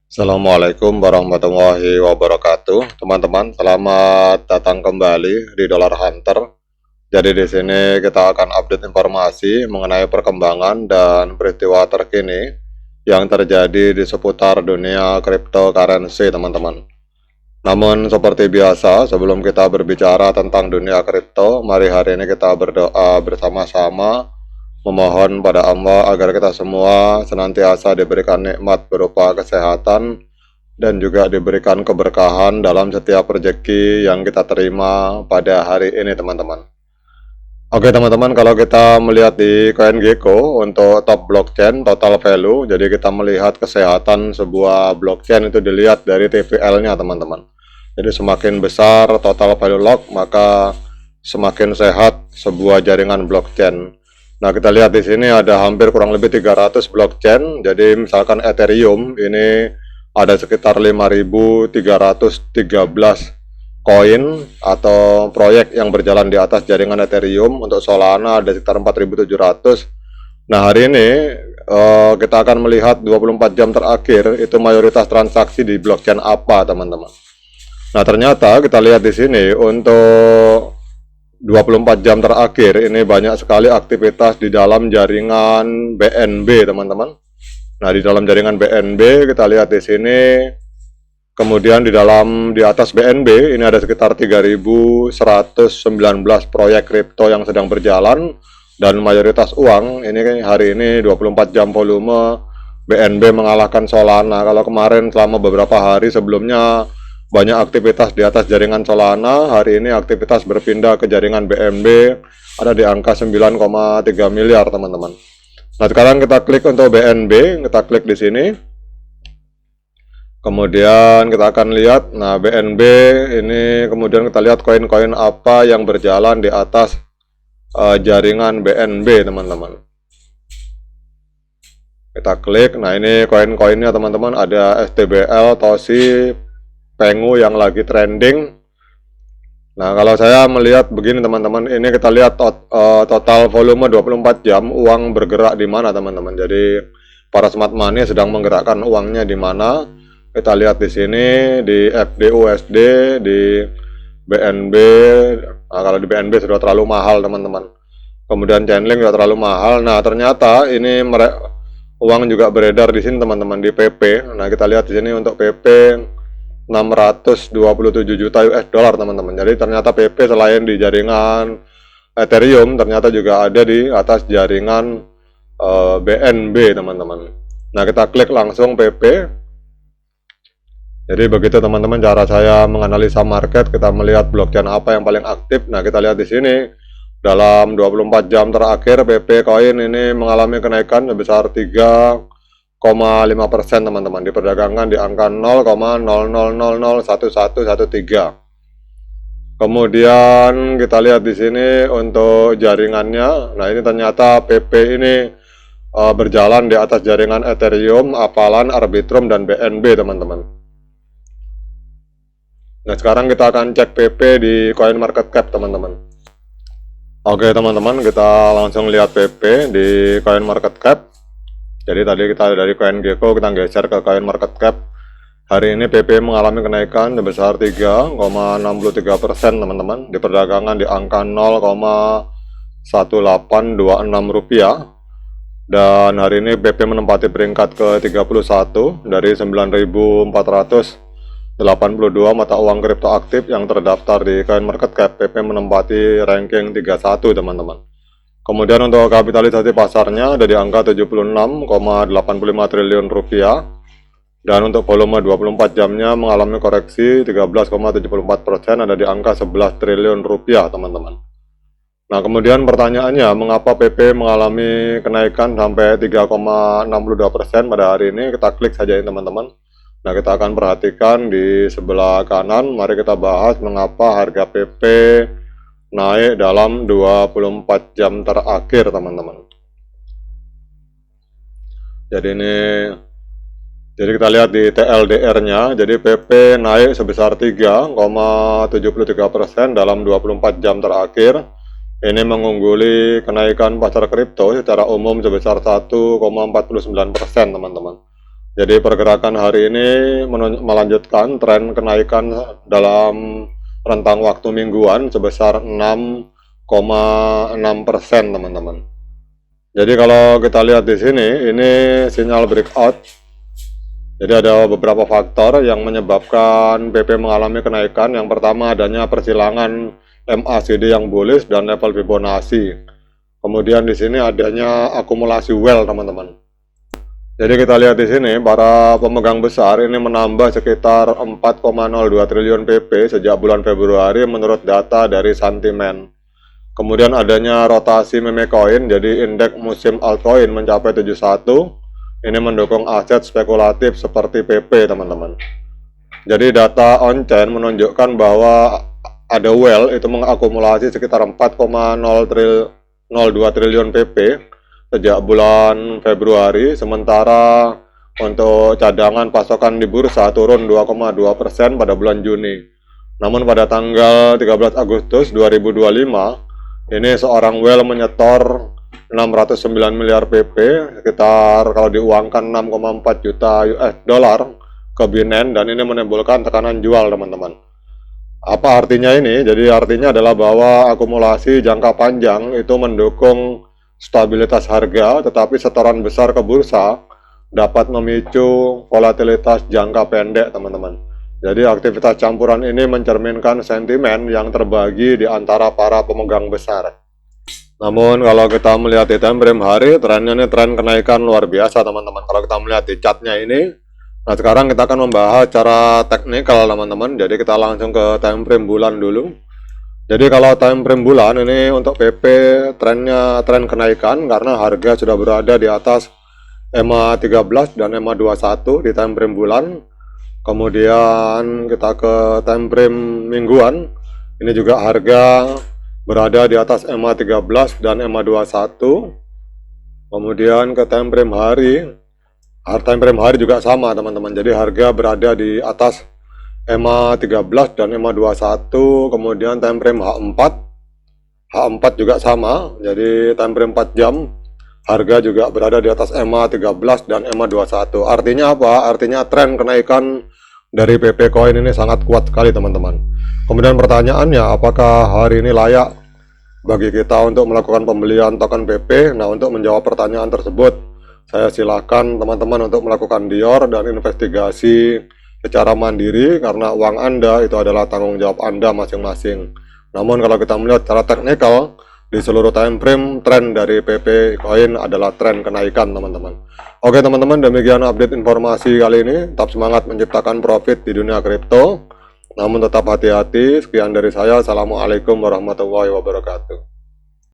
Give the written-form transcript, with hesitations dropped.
Assalamualaikum warahmatullahi wabarakatuh, teman-teman. Selamat datang kembali di Dollar Hunter. Jadi di sini kita akan update informasi mengenai perkembangan dan peristiwa terkini yang terjadi di seputar dunia cryptocurrency, teman-teman. Namun seperti biasa, sebelum kita berbicara tentang dunia kripto, mari hari ini kita berdoa bersama-sama memohon pada Allah agar kita semua senantiasa diberikan nikmat berupa kesehatan dan juga diberikan keberkahan dalam setiap rezeki yang kita terima pada hari ini, teman-teman. Oke, teman-teman, kalau kita melihat di CoinGecko untuk top blockchain total value, jadi kita melihat kesehatan sebuah blockchain itu dilihat dari TVL-nya, teman-teman. Jadi semakin besar total value lock, maka semakin sehat sebuah jaringan blockchain. Nah, kita lihat di sini ada hampir kurang lebih 300 blockchain. Jadi misalkan Ethereum ini ada sekitar 5.313 koin atau proyek yang berjalan di atas jaringan Ethereum. Untuk Solana ada sekitar 4.700. Nah, hari ini kita akan melihat 24 jam terakhir itu mayoritas transaksi di blockchain apa, teman-teman. Nah, ternyata kita lihat di sini untuk 24 jam terakhir ini banyak sekali aktivitas di dalam jaringan BNB, teman-teman. Nah, di dalam jaringan BNB kita lihat di sini, kemudian di atas BNB ini ada sekitar 3.119 proyek kripto yang sedang berjalan, dan mayoritas uang ini hari ini 24 jam volume BNB mengalahkan Solana. Kalau kemarin selama beberapa hari sebelumnya banyak aktivitas di atas jaringan Solana, hari ini aktivitas berpindah ke jaringan BNB ada di angka 9,3 miliar, teman-teman. Nah, sekarang kita klik untuk BNB, kita klik di sini. Kemudian kita akan lihat, nah BNB ini kemudian kita lihat koin-koin apa yang berjalan di atas jaringan BNB, teman-teman. Kita klik, nah ini koin-koinnya, teman-teman, ada STBL, TOSI, Pengu yang lagi trending. Nah, kalau saya melihat begini, teman-teman, ini kita lihat total volume 24 jam uang bergerak di mana, teman-teman. Jadi para smart money sedang menggerakkan uangnya di mana. Kita lihat di sini di FDUSD, di BNB. Nah, kalau di BNB sudah terlalu mahal, teman-teman. Kemudian Chainlink sudah terlalu mahal. Nah, ternyata ini uang juga beredar di sini, teman-teman, di PP. Nah, kita lihat di sini untuk PP 627 juta US dollar, teman-teman. Jadi ternyata PP selain di jaringan Ethereum ternyata juga ada di atas jaringan BNB, teman-teman. Nah, kita klik langsung PP. Jadi begitu, teman-teman, cara saya menganalisa market. Kita melihat blockchain apa yang paling aktif. Nah, kita lihat di sini dalam 24 jam terakhir PP koin ini mengalami kenaikan sebesar 3,5%, teman-teman, diperdagangkan di angka 0,00001113. Kemudian kita lihat di sini untuk jaringannya. Nah, ini ternyata PP ini berjalan di atas jaringan Ethereum, Avalanche, Arbitrum, dan BNB, teman-teman. Nah, sekarang kita akan cek PP di CoinMarketCap, teman-teman. Oke, teman-teman, kita langsung lihat PP di CoinMarketCap. Jadi tadi kita dari CoinGecko kita geser ke CoinMarketCap. Hari ini PP mengalami kenaikan sebesar 3,63%, teman-teman. Di perdagangan di angka 0,1826 rupiah. Dan hari ini PP menempati peringkat ke-31 dari 9.482 mata uang kripto aktif yang terdaftar di CoinMarketCap. PP menempati ranking 31, teman-teman. Kemudian untuk kapitalisasi pasarnya ada di angka 76,85 triliun rupiah. Dan untuk volume 24 jamnya mengalami koreksi 13,74%, ada di angka 11 triliun rupiah, teman-teman. Nah, kemudian pertanyaannya, mengapa PP mengalami kenaikan sampai 3,62% pada hari ini? Kita klik saja ini, teman-teman. Nah, kita akan perhatikan di sebelah kanan. Mari kita bahas mengapa harga PP naik dalam 24 jam terakhir, teman-teman. Jadi kita lihat di TLDR-nya. Jadi PP naik sebesar 3,73% dalam 24 jam terakhir. Ini mengungguli kenaikan pasar kripto secara umum sebesar 1,49%, teman-teman. Jadi pergerakan hari ini melanjutkan tren kenaikan dalam rentang waktu mingguan sebesar 6,6% teman-teman. Jadi kalau kita lihat di sini, ini sinyal breakout. Jadi ada beberapa faktor yang menyebabkan BP mengalami kenaikan. Yang pertama adanya persilangan MACD yang bullish dan level Fibonacci. Kemudian di sini adanya akumulasi well teman-teman. Jadi kita lihat di sini para pemegang besar ini menambah sekitar 4,02 triliun PP sejak bulan Februari menurut data dari Santiment. Kemudian adanya rotasi meme coin, jadi indeks musim altcoin mencapai 71. Ini mendukung aset spekulatif seperti PP teman-teman. Jadi data on-chain menunjukkan bahwa ada well itu mengakumulasi sekitar 4,02 triliun PP sejak bulan Februari, sementara untuk cadangan pasokan di bursa turun 2,2% pada bulan Juni. Namun pada tanggal 13 Agustus 2025, ini seorang whale menyetor 609 miliar PP, sekitar kalau diuangkan 6,4 juta US dollar ke Binance, dan ini menimbulkan tekanan jual teman-teman. Apa artinya ini? Jadi artinya adalah bahwa akumulasi jangka panjang itu mendukung stabilitas harga, tetapi setoran besar ke bursa dapat memicu volatilitas jangka pendek teman-teman. Jadi aktivitas campuran ini mencerminkan sentimen yang terbagi di antara para pemegang besar. Namun kalau kita melihat di time frame hari, trennya ini tren kenaikan luar biasa teman-teman. Kalau kita melihat di chartnya ini, nah sekarang kita akan membahas cara teknikal teman-teman. Jadi kita langsung ke time frame bulan dulu. Jadi kalau time frame bulan ini untuk PP trennya tren kenaikan karena harga sudah berada di atas EMA 13 dan EMA 21 di time frame bulan. Kemudian kita ke time frame mingguan. Ini juga harga berada di atas EMA 13 dan EMA 21. Kemudian ke time frame hari. Time frame hari juga sama teman-teman. Jadi harga berada di atas EMA 13 dan EMA 21, kemudian time frame H4 juga sama, jadi time frame 4 jam, harga juga berada di atas EMA 13 dan EMA 21. Artinya apa? Artinya tren kenaikan dari PP Coin ini sangat kuat sekali teman-teman. Kemudian pertanyaannya, apakah hari ini layak bagi kita untuk melakukan pembelian token PP? Nah, untuk menjawab pertanyaan tersebut, saya silakan teman-teman untuk melakukan dior dan investigasi secara mandiri, karena uang Anda itu adalah tanggung jawab Anda masing-masing. Namun kalau kita melihat secara teknikal di seluruh time frame, tren dari PP Coin adalah tren kenaikan teman-teman. Oke teman-teman, demikian update informasi kali ini. Tetap semangat menciptakan profit di dunia kripto, namun tetap hati-hati. Sekian dari saya. Assalamualaikum warahmatullahi wabarakatuh.